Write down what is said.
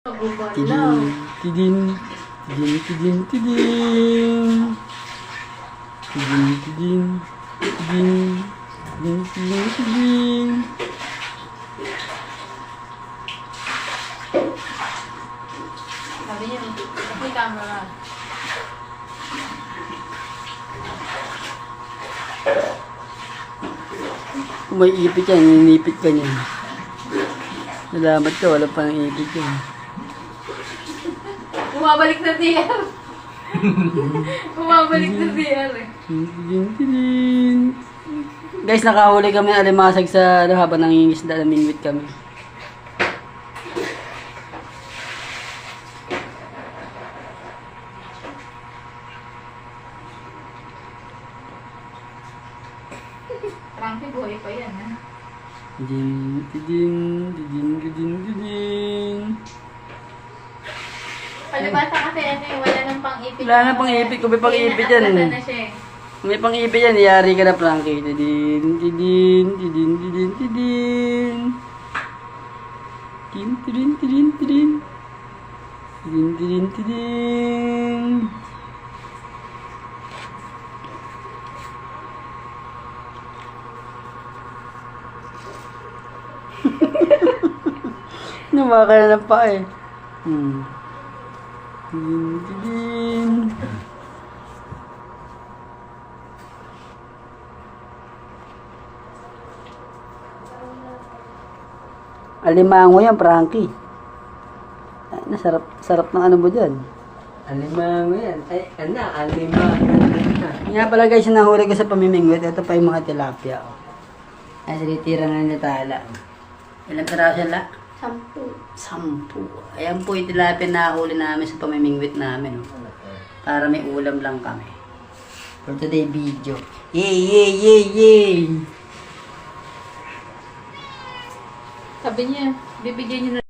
Tidin, tidin, tidin, tidin, tidin. Tidin, tidin, tidin, tidin, tidin, tidin. Sabi niya, may camera. Kung may ipit yan, ninipit ka niyan. Salamat ka, wala pang ipit yan. Bumabalik sa DR. Bumabalik sa DR eh. Tidin, tidin. Guys, nakahuli kami ng alimasag sa habang nangingisda, namingwit kami. Frankie, buhay pa yan ha. Tidin, tidin, tidin, tidin, tidin. Palibasa kasi ano yung wala nang pang-ipit. Wala nang pang-ipit, kung may pang-ipit yan. Nakakasa na siya eh. Kung may pang-ipit yan, yari ka na, Frankie. Tidin, tidin, tidin, tidin, tidin. Tidin, tidin, tidin, tidin. Tidin, tidin, tidin. Namaka na ng paa eh. Tidin, tidin. Alimango yan, Frankie. Ay, sarap ng ano mo dyan. Alimango yan. Ay, alimango. Nga pala guys, nahuli ko sa pamimingwit. Ito pa yung mga tilapia. Oh. Ay, sinitira na ni Tala. Ilang piraso yan, La? 10. Ayan po yung tilapia na nahuli namin sa pamimingwit namin. Oh. Para may ulam lang kami. For today video. Yay, yay, yay, yay! Sabi niya, bibigyan niya na